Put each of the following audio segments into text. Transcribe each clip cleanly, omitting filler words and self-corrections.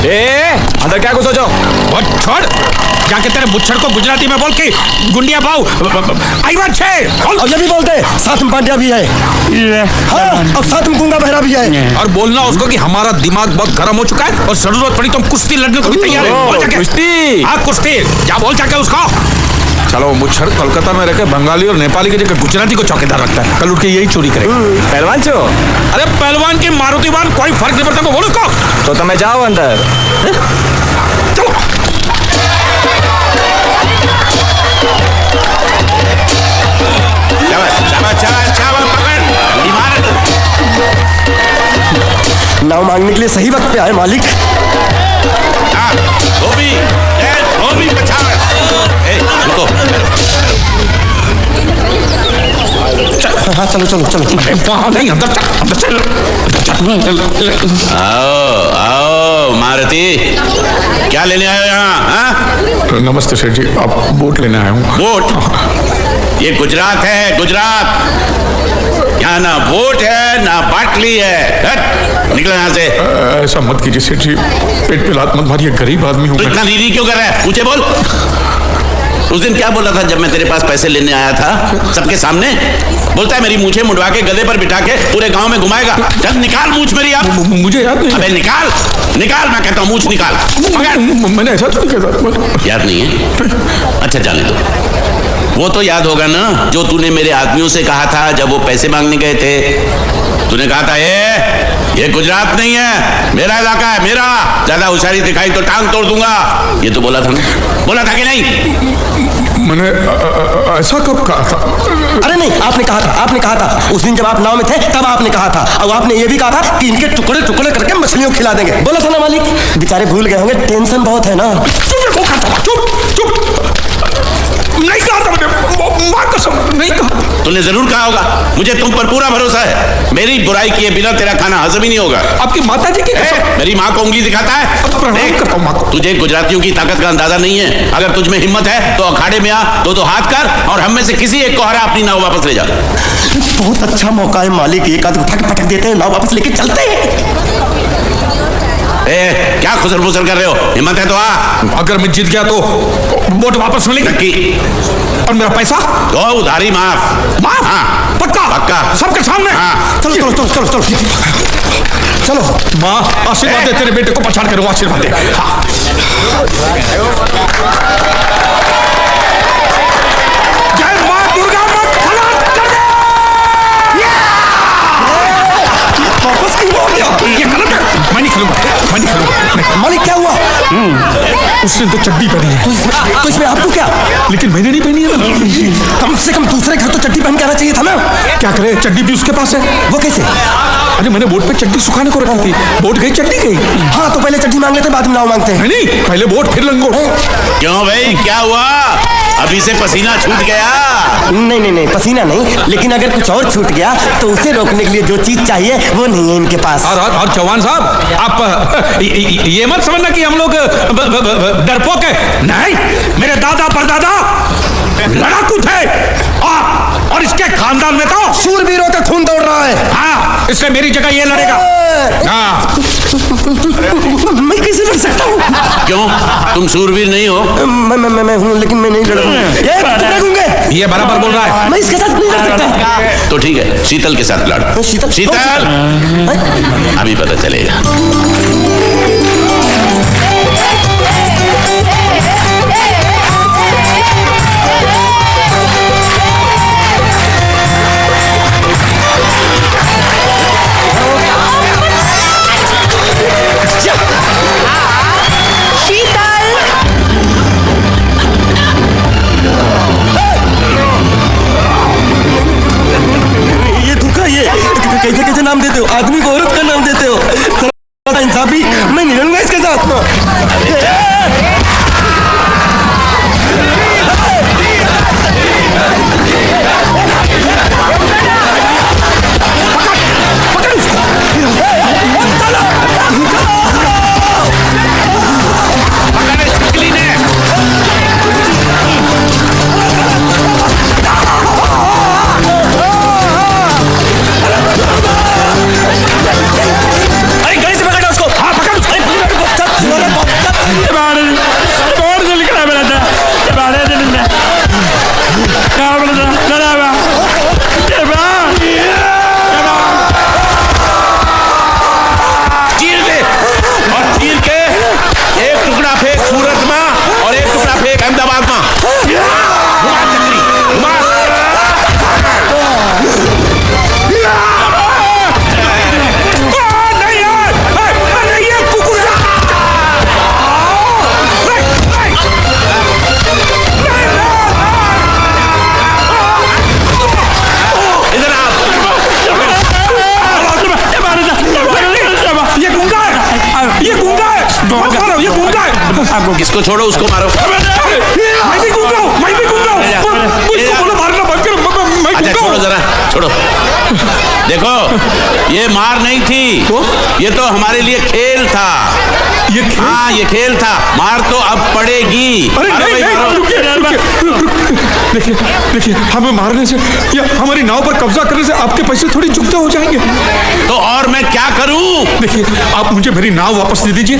अंदर क्या कुछ सोचो? छोड़, जाके तेरे मुच्छर को गुजराती में बोल के गुंडिया पाओ। आई बात छे। और ये भी बोलते साथ में पांड्या भी है। हाँ, और साथ में गूंगा बहरा भी है। और बोलना उसको कि हमारा दिमाग बहुत गर्म हो चुका है और जरूरत पड़ी तो हम कुश्ती लड़ने को भी तैयार है। बोल जाके। कुश्ती? हाँ कुश्ती, जा बोल जाके उसको। चलो मुच्छर कोलकाता में रहकर बंगाली और नेपाली की जगह गुजराती को चौकीदार रखता है, कल उठ के यही चोरी करेगा। पहलवान छो? अरे पहलवान की मारुतिवान कोई फर्क नहीं पड़ता, बोलो उसको। तो तुम्हें जाओ अंदर। चलो। नाव मांगने के लिए सही वक्त पे आए मालिक। रुको। हाँ चलो चलो चलो। नहीं, अंदर चल। आओ आओ मारुति, क्या लेने आए हो यहाँ? नमस्ते सेठ जी, आप बोट लेने आए हूँ। बोट? ये गुजरात है, गुजरात। यहाँ ना बोट है ना बाटली है। निकलो यहाँ से। ऐसा मत कीजिए सेठ जी, पेट पे लात मत मारिए, गरीब आदमी हूँ। तो इतना रीरी क्यों कर रहा है? पूछे बोल। उस दिन क्या बोला था जब मैं तेरे पास पैसे लेने आया था सबके सामने? बोलता है मेरी मूछें मुड़वा के गधे पर बिठा के पूरे गांव में घुमाएगा। जब निकाल मूछ मेरी। आप मुझे याद नहीं। अबे निकाल निकाल, मैं कहता हूँ मूछ निकाल। मैंने ऐसा तो नहीं कहा। याद नहीं है? अच्छा जाने दो। वो तो याद होगा ना जो तूने मेरे आदमियों से कहा था जब वो पैसे मांगने गए थे। तूने कहा था ये गुजरात नहीं है, मेरा इलाका है, मेरा। ज्यादा होशियारी दिखाई तो टांग तोड़ दूंगा। ये तो बोला था ना? बोला था कि नहीं? मैंने ऐसा कब कहा था? अरे नहीं, आपने कहा था उस दिन जब आप नाव में थे तब आपने कहा था। और आपने ये भी कहा था कि इनके टुकड़े टुकड़े करके मछलियों खिला देंगे। बोला था ना मालिक? बेचारे भूल गए होंगे, टेंशन बहुत है ना। चुप। नहीं कहा था मैंने, मां कसम नहीं कहा। तूने जरूर कहा होगा, मुझे तुम पर पूरा भरोसा है। मेरी बुराई किए बिना तेरा खाना हजम ही नहीं होगा। आपकी माता जी की कसम। मेरी माँ को उंगली दिखाता है। प्रणाम करता हूं मां को। तुझे गुजरातियों की ताकत का अंदाजा नहीं है। अगर तुझ में हिम्मत है तो अखाड़े में आ, दो हाथ कर और हम में से किसी एक को हरा अपनी नाव वापस ले जा। बहुत अच्छा मौका है मालिक, एक आध उठा के पटक देते हैं, नाव वापस लेके चलते हैं। क्या खुसर फुसर कर रहे हो? हिम्मत है तो आ। अगर मैं जीत गया तो बोट वापस मिलेगी और मेरा पैसा? तो उधारी माफ। हाँ, पक्का सबके सामने। हाँ। चलो। माँ आशीर्वाद दे, तेरे बेटे को पछाड़ कर आशीर्वाद दे। हाँ। जय माँ दुर्गा, मत खलास कर दे। वापस क्यों हो गया? ये गलत है, मैं नहीं खेलूंगा। मालिक क्या हुआ? उसने तो चड्डी पहनी है। तो इसमें आपको क्या? लेकिन मैंने नहीं पहनी है। कम से कम दूसरे घर तो चड्डी पहन के आना चाहिए था ना। क्या करे, चड्डी भी उसके पास है। वो कैसे? अरे मैंने बोट पे चड्डी सुखाने को रखी थी, बोट गई चड्डी गई। हाँ तो पहले चड्डी मांग लेते बाद में नाव मांगते हैं। नहीं, पहले बोट फिर लंगोट। क्यों भाई, क्या हुआ? अभी से पसीना छूट गया? नहीं, पसीना नहीं, लेकिन अगर कुछ और छूट गया तो उसे रोकने के लिए जो चीज चाहिए वो नहीं है इनके पास। और जवान साहब, आप ये मत समझना कि हम लोग डरपोक है। नहीं, मेरे दादा परदादा लड़ाकू थे और इसके खानदान में तो शूरवीरों का खून दौड़ रहा है। हाँ, इसलिए मेरी जगह ये लड़ेगा। हाँ। मैं कैसे लड़ सकता हूँ? क्यों, तुम शूरवीर नहीं हो? मैं हूँ, लेकिन मैं नहीं लड़ूंगा। ये बराबर बोल रहा है। मैं इसके साथ नहीं लड़ सकता। तो ठीक है, शीतल के साथ लड़। शीतल अभी पता चलेगा। कैसे नाम देते हो? आदमी को औरत का नाम देते हो? इंसाफी, मैं नहीं लड़ूंगा इसके साथ। आपको किसको छोड़ो उसको मारो। मैं भी घूम रहा हूँ, मैं भी घूम रहा हूँ। मुझको बोलो मारना बंद करो, मैं अच्छा घूम रहा छोड़ो हूँ। जरा, छोड़ो। देखो ये मार नहीं थी, ये तो हमारे लिए खेल था। ये खेल? हाँ ये खेल था, मार तो अब पड़ेगी। अरे मारो नहीं, भाई, नहीं, मारो। रुकिए। देखिए देखिए, हमें मारने से या हमारी नाव पर कब्जा करने से आपके पैसे थोड़ी चुकते हो जाएंगे। तो और मैं क्या करूं? देखिए आप मुझे मेरी नाव वापस दे दीजिए,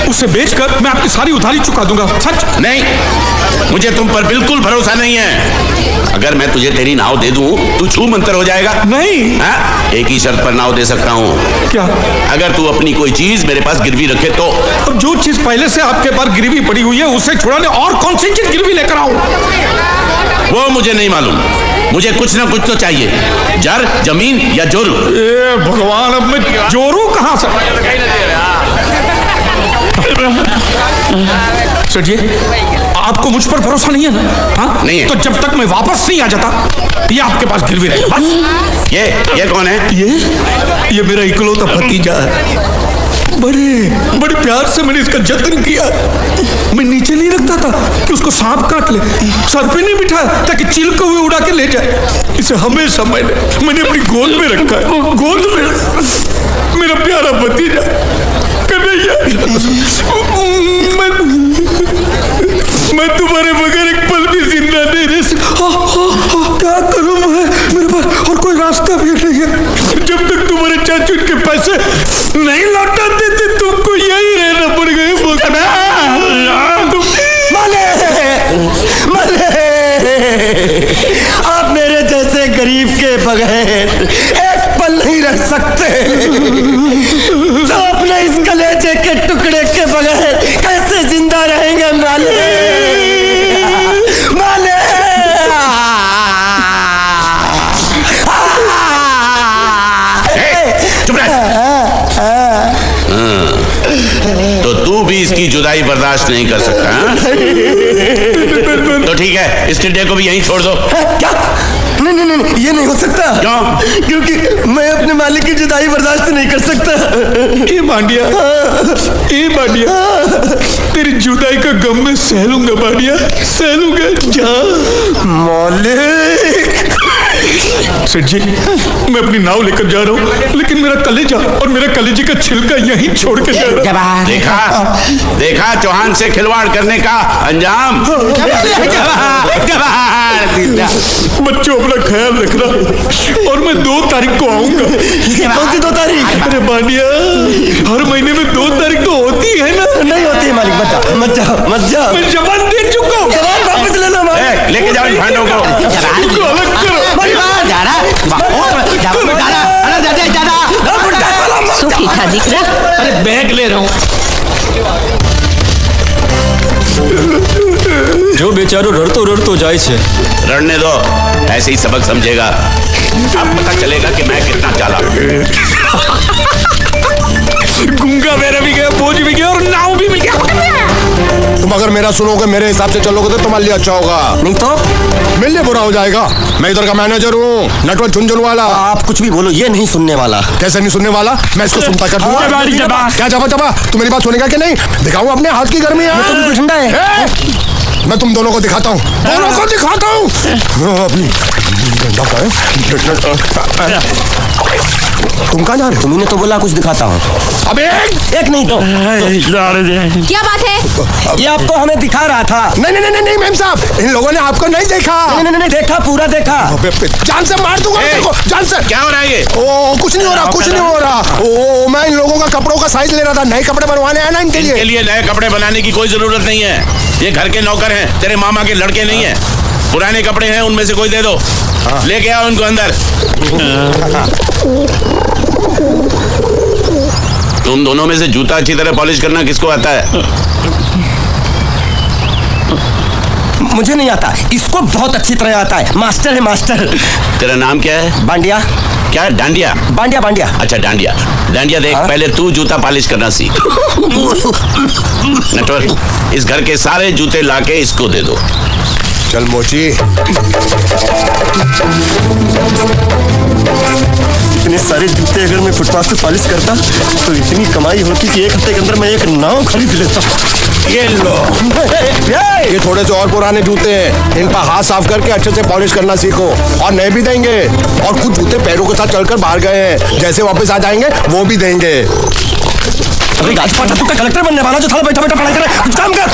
उसे बेचकर मैं आपकी सारी उधारी चुका दूंगा। सच नहीं, मुझे तुम पर बिल्कुल भरोसा नहीं है। अगर मैं तुझे तेरी नाव दे दूं, तू छू मंतर हो जाएगा। नहीं। हाँ? एक ही शर्त पर नाव दे सकता हूँ। क्या? अगर तू अपनी कोई चीज मेरे पास गिरवी रखे तो। अब जो चीज पहले से आपके पास गिरवी पड़ी हुई है उसे छुड़ाने और कौन सी चीज गिरवी लेकर आऊं? वो मुझे नहीं मालूम, मुझे कुछ ना कुछ तो चाहिए। जर, जमीन या जोरू। ए भगवान, अब मैं जोरू कहां से? सर जी, आपको मुझ पर भरोसा नहीं है ना? हाँ? नहीं है। तो जब तक मैं वापस नहीं आ जाता ये आपके पास गिरवी रहे बस। ये कौन है? ये मेरा इकलौता भतीजा है। बड़े प्यार से मैंने इसका जतन किया। मैं नीचे नहीं रखता था कि उसको सांप काट ले, सर पे नहीं बिठाया ताकि चिलके हुए उड़ा के ले जाए। इसे हमेशा मैंने अपनी गोद में रखा है, गोद में। मेरा प्यारा भतीजा कन्हैया, मैं तुम्हारे बगैर एक पल भी जिंदा नहीं रह सकता। क्या करूं मैं? मेरे पास और कोई रास्ता भी नहीं है। जब तक तुम्हारे चाचू के पैसे नहीं लौटा देते तुमको यही रहना पड़ेगा। आप मेरे जैसे गरीब के बगैर एक पल नहीं रह सकते। तो अपने इस कलेजे के टुकड़े के बगैर कैसे जिंदा रहेंगे माले? माले चुप रह। तो तू भी इसकी जुदाई बर्दाश्त नहीं कर सकता हाँ? तो ठीक है, इस टिड्डे को भी यहीं छोड़ दो। क्या? नहीं, ये नहीं हो सकता। क्यों? क्योंकि मैं अपने मालिक की जुदाई बर्दाश्त नहीं कर सकता। ये बांडिया, तेरी जुदाई का गम मैं सह लूंगा बांडिया, सह लूंगा। जा मालिक। सेठ जी, मैं अपनी नाव लेकर जा रहा हूँ, लेकिन मेरा कलेजा और मेरा कलेजे का छिलका यहीं छोड़ के जा रहा हूँ। देखा चौहान से खिलवाड़ करने का अंजाम। बच्चों अपना ख्याल रखना, और मैं 2 तारीख को आऊंगा। कौन सी 2 तारीख? अरे बांडिया, हर महीने में 2 तारीख तो होती है ना? नहीं होती है मालिक, मत जाओ। मैं जबान दे चुका हूँ। जवान वापस ले लो मालिक। लेके जाओ इन भांडों को। इनको अलग करो। सुखी था दिखरा। अरे बैग ले रहा हूँ। जो बेचारो रड़तो जाए छे। रड़ने दो, ऐसे ही सबक समझेगा। अब पता चलेगा कि मैं कितना चालाक हूं। गुंगा मेरा भी गया, बोझ भी गया और नाव भी मिल गया। तुम अगर मेरा सुनोगे, मेरे हिसाब से चलोगे तो तुम्हारे लिए अच्छा होगा, नहीं तो मेरे लिए बुरा हो जाएगा। मैं इधर का मैनेजर हूँ, नटवर झुनझुन वाला। आप कुछ भी बोलो, ये नहीं सुनने वाला। कैसे नहीं सुनने वाला? मैं इसको सुनता कर दूंगा। क्या जबा तू मेरी बात सुनेगा कि नहीं? दिखाऊं अपने हाथ की गर्मी? ये तो बिल्कुल ठंडा है। मैं तुम दोनों को दिखाता हूँ, अपनी। तुम कहाँ जा रहे हो? तुमने तो बोला कुछ दिखाता हूँ। अब एक नहीं तो क्या बात है? ये आपको हमें दिखा रहा था। नहीं मैम साहब, इन लोगों ने आपको नहीं देखा। नहीं देखा, पूरा देखा। जान से मार दूंगा देखो, जान से। क्या हो रहा है ये? ओ कुछ नहीं हो रहा। ओ मैं इन लोगों का कपड़ों का साइज ले रहा था, नए कपड़े बनवाने आया ना इनके लिए। इनके लिए नए कपड़े बनाने की कोई जरूरत नहीं है। ये घर के नौकर हैं, तेरे मामा के लड़के नहीं हैं। पुराने कपड़े हैं, उनमें से कोई दे दो। लेके आओ उनको अंदर। तुम दोनों में से जूता अच्छी तरह पॉलिश करना किसको आता है? मुझे नहीं आता, इसको बहुत अच्छी तरह आता है। मास्टर है, मास्टर। तेरा नाम क्या है? बांडिया। क्या? डांडिया? बांडिया। अच्छा डांडिया देख। पहले तू जूता पॉलिश करना सीख। नटवर, इस घर के सारे जूते लाके इसको दे दो। चल मोची। इतने सारे जूते अगर मैं फुटपाथ पे पॉलिश करता तो इतनी कमाई होती कि एक हफ्ते के अंदर मैं एक नाव खरीद लेता। ये लो। ये थोड़े से और पुराने जूते हैं, इन पर हाथ साफ करके अच्छे से पॉलिश करना सीखो। और नए भी देंगे, और कुछ जूते पैरों के साथ चलकर बाहर गए हैं, जैसे वापस आ जाएंगे वो भी देंगे। अरे राजपाट, तू कलेक्टर बनने वाला जो था, बैठा बैठा पढ़ाई करे, कुछ काम कर।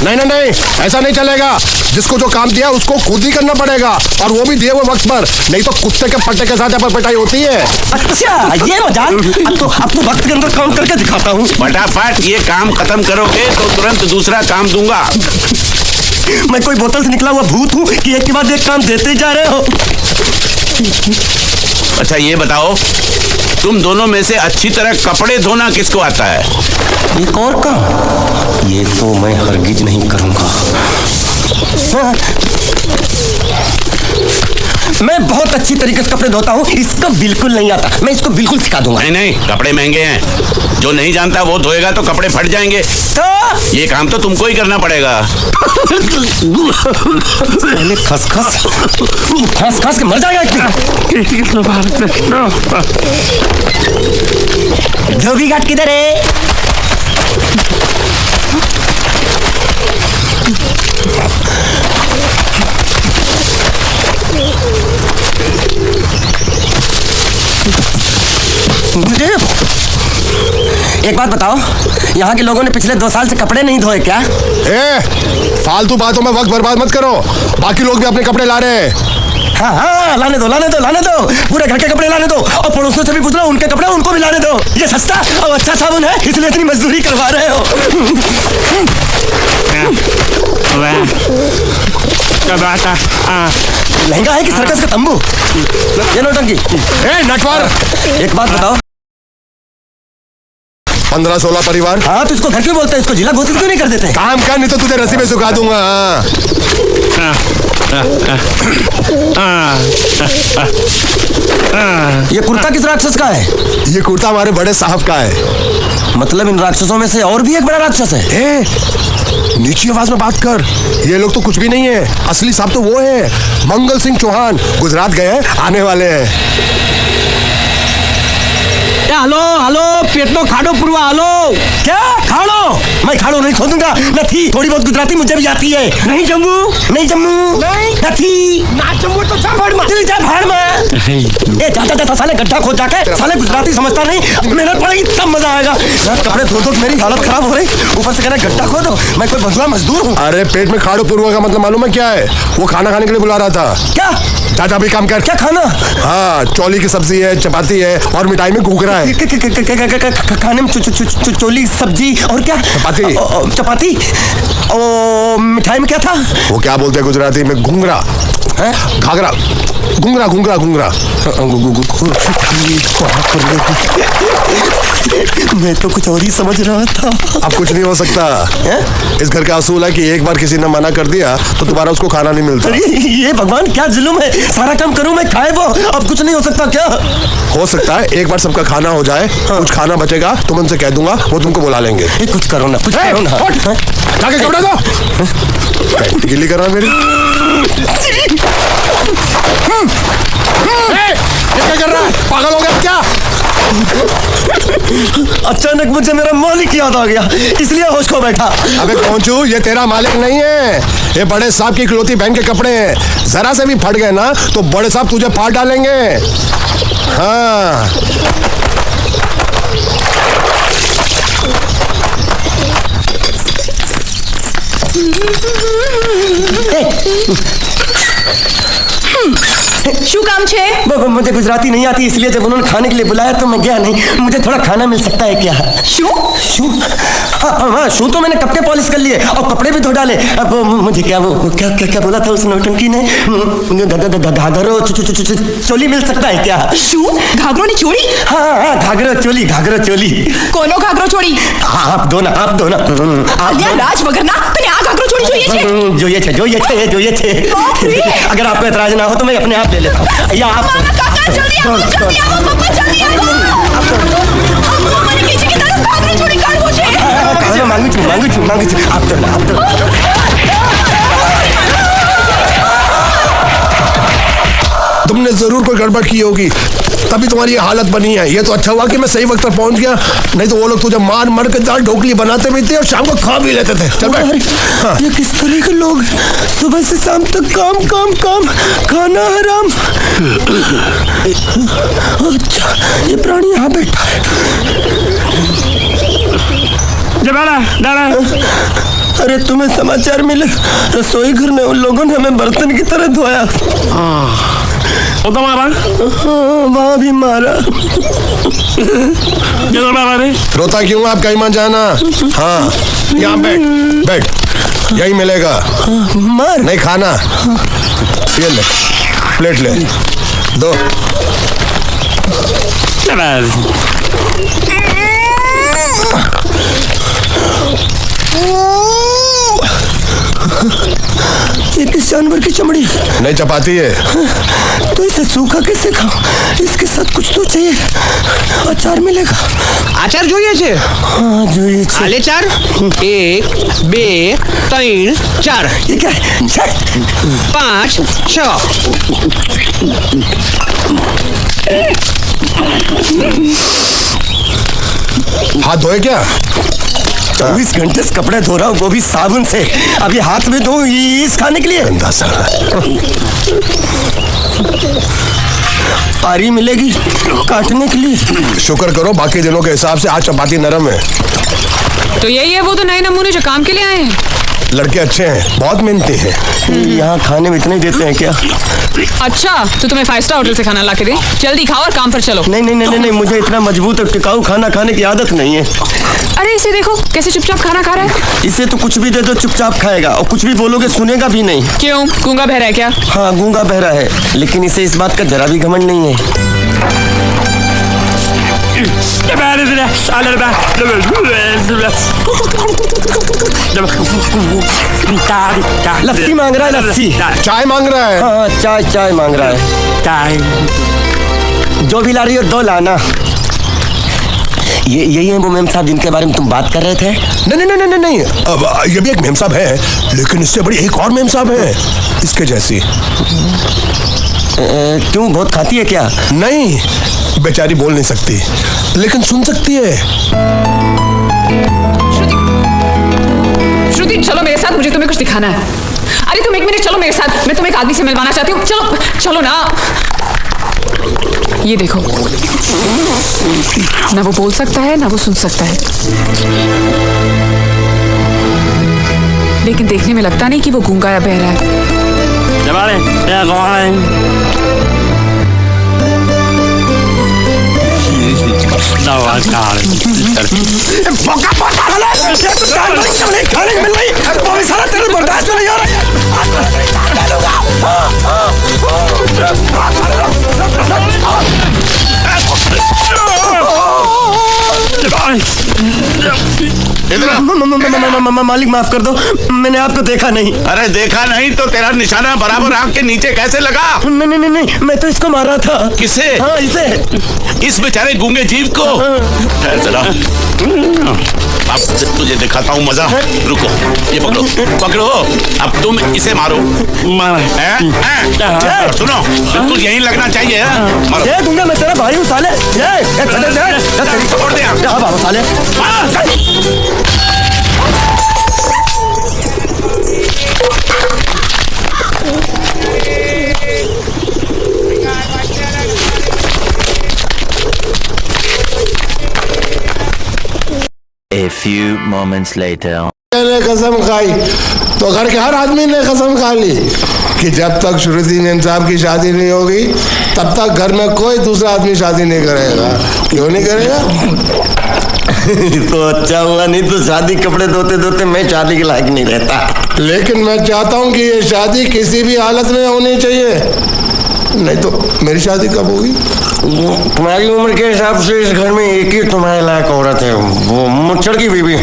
नहीं नहीं नहीं, ऐसा नहीं चलेगा। जिसको जो काम दिया उसको खुद ही करना पड़ेगा, और वो भी दिए हुए वक्त पर, नहीं तो कुत्ते के पट्टे के साथ यहाँ पर पिटाई होती है। अच्छा ये मजाल। अब तो वक्त के अंदर काम करके दिखाता हूँ। फटाफट ये काम खत्म करोगे तो तुरंत दूसरा काम दूंगा। मैं कोई बोतल से निकला हुआ भूत हूँ कि एक के बाद एक काम देते जा रहे हो। अच्छा ये बताओ, तुम दोनों में से अच्छी तरह कपड़े धोना किसको आता है? एक और काम, ये तो मैं हरगिज नहीं करूंगा। मैं बहुत अच्छी तरीके से कपड़े धोता हूँ, इसको बिल्कुल नहीं आता। मैं इसको बिल्कुल सिखा दूंगा। नहीं नहीं, कपड़े महंगे हैं, जो नहीं जानता वो धोएगा तो कपड़े फट जाएंगे। तो ये काम तो तुमको ही करना पड़ेगा। पहले खस खस के मर जाएगा। धोबी घाट किधर है? एक बात बताओ, यहाँ के लोगों ने पिछले 2 साल से कपड़े नहीं धोए क्या? फालतू बातों में वक्त बर्बाद मत करो, बाकी लोग भी अपने कपड़े ला रहे हैं। हाँ, लाने दो। पूरे घर के कपड़े लाने दो, और पड़ोसियों से भी पूछ लो, उनके कपड़े उनको भी लाने दो। ये सस्ता और अच्छा साबुन है, इसलिए इतनी मजदूरी करवा रहे हो। लहंगा है कि सर्कस का तंबू? ये नौटंकी। नटवर, एक बात बताओ, 15-16 परिवार। हाँ तो इसको घर क्यों बोलते हैं? इसको जिला घोषित क्यों नहीं कर देते? काम कर, नहीं तो तुझे रस्सी में सुखा दूंगा। ये कुर्ता किस राक्षस का है? ये कुर्ता हमारे बड़े साहब का है। मतलब इन राक्षसों में से और भी एक बड़ा राक्षस है? नीची आवाज में बात कर, ये लोग तो कुछ भी नहीं है। असली साहब तो वो है मंगल सिंह चौहान, गुजरात गए हैं, आने वाले हैं। हेलो, पेट में खाड़ो पुरवा। हेलो, क्या खाड़ो? मैं खाड़ो नहीं खोदूंगा। नहीं, थोड़ी बहुत गुजराती मुझे भी आती है। नहीं जम्मू, नहीं ना जम्मू तो जा भाड़ में। ए जा साले, गड्ढा खोद जाके। साले गुजराती समझता नहीं, मेहनत पड़ेगी तब मजा आएगा। कपड़े धो दो, मेरी हालत खराब हो रही, ऊपर से कहना गड्ढा खोदो। मैं कोई बंधुआ मजदूर हूँ? अरे पेट में खाड़ो पुरवा का मतलब मालूम है क्या है? वो खाना खाने के लिए बुला रहा था। क्या? दादा भी काम कर। क्या खाना? हाँ, चौली की सब्जी है, चपाती है, और मिठाई में घूघरा है। खाने में चोली सब्जी और क्या? चपाती। और मिठाई में क्या था? वो क्या बोलते हैं गुजराती में? घूंघरा है, घाघरा, घूंघरा। मैं तो कुछ और ही समझ रहा था। अब कुछ नहीं हो सकता है? इस घर का असूल है कि एक बार किसी ने मना कर दिया तो दोबारा उसको खाना नहीं मिलता। ये भगवान क्या जुल्म है, सारा काम करूं मैं, खाए वो। अब कुछ नहीं हो सकता क्या? हो सकता है एक बार सबका खाना हो जाए। कुछ खाना बचेगा तो मैं उनसे कह दूंगा, वो तुमको बुला लेंगे। कुछ करो ना, जाके कपड़े दो। गिल्ली कर रहा है मेरी। क्या कर रहा है? पागल हो गया क्या? अचानक मुझे मेरा मालिक याद आ गया, इसलिए होश खो बैठा। अबे पहुंचू, ये तेरा मालिक नहीं है, ये बड़े साहब की इकलौती बहन के कपड़े हैं। जरा से भी फट गए ना तो बड़े साहब तुझे फाड़ डालेंगे। हाँ, શું કામ છે? मुझे गुजराती नहीं आती, इसलिए जब उन्होंने खाने के लिए बुलाया तो मैं गया नहीं। मुझे थोड़ा खाना मिल सकता है क्या? शू? हाँ, शू तो मैंने कपड़े पॉलिश कर लिए और कपड़े भी धो डाले। अब मुझे क्या बोला था उस नौटंकी ने? घाघरो चोली मिल सकता है क्या? શું? ઘાઘરો ની ચોળી? हाँ, घाघरो चोली। કોનો ઘાઘરો ચોળી? आप दो ना। અલ્યા રાજ વગરના, તને આ ઘાઘરો ચોળી જોઈએ છે? જોઈએ છે। अगर आपको एतराज ना हो तो मैं अपने आप ले लेता हूँ। या आप કાકા જલ્દી આવો, પપ્પા જલ્દી આવો। અમ્મા મને કહે છે કે તારો ઘાઘરો ચોળી કાઢવો છે। मांगू छू। आप तो तुमने जरूर कोई गड़बड़ की होगी, तभी तुम्हारी ये हालत बनी है। ये तो अच्छा हुआ कि मैं सही वक्त पर पहुंच गया, नहीं तो वो लोग तुझे मार मार के दाल ढोकली बनाते भी थे और शाम को खा भी लेते थे। चल बैठ। हाँ। ये किस तरह के लोग हैं? सुबह से शाम तक काम काम काम, खाना हराम। अच्छा, ये प्राणी यहाँ बैठा है। अरे तुम्हें समाचार मिले? रसोई घर में उन लोगों ने हमें बर्तन की तरह धोया। वहाँ भी मारा। रोता क्यों? आप कहीं मत जाना। हाँ, यहाँ बैठ बैठ, यही मिलेगा। मार नहीं खाना, ये ले, प्लेट ले दो। ये किस जानवर की चमड़ी? नहीं चपाती है। तो इसे सूखा कैसे खाओ? इसके साथ कुछ तो चाहिए। अचार मिलेगा? આચાર જોઈએ છે? हाँ જોઈએ છે। આલે ચાર 1 2 3 4 ये क्या है? 5 6 हाथ धोए क्या? 24 घंटे से कपड़े धो रहा हूँ, वो भी साबुन से। अभी हाथ में धो इस खाने के लिए। गंदा साला। आरी मिलेगी काटने के लिए। शुक्र करो, बाकी दिनों के हिसाब से आज चपाती नरम है। तो यही है वो तो नए नमूने जो काम के लिए आए हैं। लड़के अच्छे हैं, बहुत मेहनती हैं। यहाँ खाने में इतना ही देते हैं क्या? अच्छा, तो तुम्हें 5 स्टार होटल से खाना ला के दे। जल्दी खाओ और काम पर चलो। नहीं नहीं नहीं नहीं, मुझे इतना मजबूत और टिकाऊ खाना खाने की आदत नहीं है। अरे इसे देखो कैसे चुपचाप खाना खा रहा है। इसे तो कुछ भी दे दो चुपचाप खाएगा, और कुछ भी बोलोगे सुनेगा भी नहीं। क्यों, गूंगा बहरा है क्या? हाँ गूंगा बहरा है, लेकिन इसे इस बात का जरा भी घमंड नहीं है। लस्सी मांग रहा है, लस्सी। चाय मांग रहा है। हाँ चाय चाय मांग रहा है। जो भी ला रही हो 2 लाना। यही है वो मेम साहब जिनके बारे में तुम बात कर रहे थे? नहीं नहीं नहीं नहीं नहीं, अब ये भी एक मेम साहब है, लेकिन इससे बड़ी एक और मेम साहब है इसके जैसी। क्यों, बहुत खाती है क्या? नहीं, बेचारी बोल नहीं सकती, लेकिन सुन सकती है। श्रुति चलो मेरे साथ, मुझे तुम्हें कुछ दिखाना है। अरे तुम 1 मिनट चलो मेरे साथ, मैं तुम्हें एक आदमी से मिलवाना चाहती हूँ। चलो चलो ना। ये देखो, ना वो बोल सकता है ना वो सुन सकता है, लेकिन देखने में लगता नहीं कि वो गूंगा या बहरा है। मालिक माफ कर दो, मैंने आपको देखा नहीं। अरे देखा नहीं तो तेरा निशाना बराबर आंख के नीचे कैसे लगा? नहीं नहीं नहीं, मैं तो इसको मारा था। किसे? हाँ इसे। इस बेचारे गूंगे जीव को? जरा अब तुझे दिखाता हूँ मजा। रुको, ये पकड़ो पकड़ो, अब तुम इसे मारो। सुनो, बिल्कुल यही लगना चाहिए। ये दूंगा मैं, तेरा भाई हूँ साले। छोड़ दे बाबा साले। A few moments later. ने कसम खाई तो घर के हर आदमी ने कसम खा ली कि जब तक श्रुति मेम साहब की शादी नहीं होगी तब तक घर में कोई दूसरा आदमी शादी नहीं करेगा। क्यों नहीं करेगा? तो अच्छा हुआ, नहीं तो शादी कपड़े धोते धोते मैं शादी के लायक नहीं रहता। लेकिन मैं चाहता हूँ कि ये शादी किसी भी हालत में होनी चाहिए, नहीं तो मेरी शादी कब होगी? तुम्हारी उम्र के हिसाब से इस घर में एक ही तुम्हारे लायक औरत है, वो मुच्छड़ की बीवी।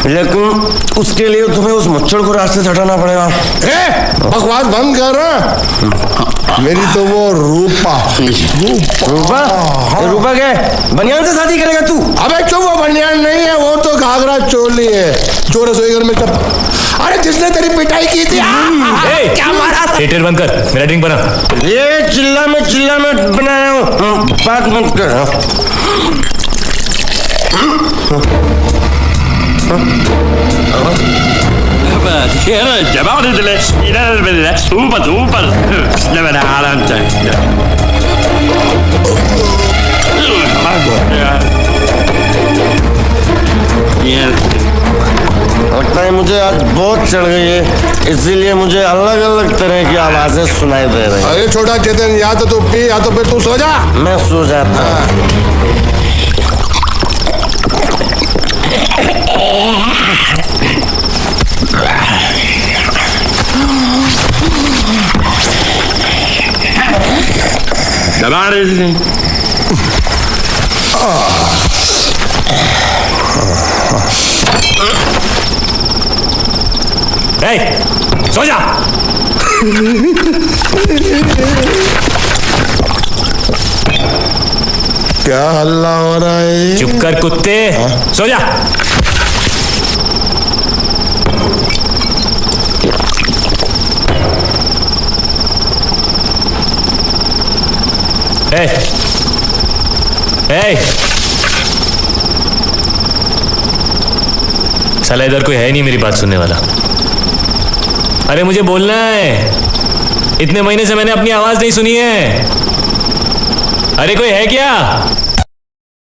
लेकिन उसके लिए तुम्हें उस मुच्छड़ को रास्ते से हटाना पड़ेगा। बकवास बंद कर रहा। मेरी तो वो रूपा रूपा रूपा क्या बनियान से शादी करेगा तू? अबे चुप, वो बनियान नहीं है, वो तो घाघरा चोली है जो रसोई घर में चप। अरे जिसने तेरी पिटाई की थी क्या मारा था? थिएटर बंद कर, मेरा ड्रिंक बना। ये चिल्ला में बना रहा हूँ, बात मत कर। जवाब दे दिले इधर ऊपर ऊपर मेरा आराम चाहिए। लगता है मुझे आज बहुत चढ़ गई है, इसीलिए मुझे अलग अलग तरह की आवाजें सुनाई दे रही हैं। अरे छोटा चेतन, या तो तू पी या तो फिर तू सो जा। मैं सो जाता हूँ। दबा रहे सो जा। क्या हल्ला हो रहा है? चुप कर कुत्ते, सो जा। साला इधर कोई है नहीं मेरी बात सुनने वाला। अरे मुझे बोलना है, इतने महीने से मैंने अपनी आवाज नहीं सुनी है। अरे कोई है क्या?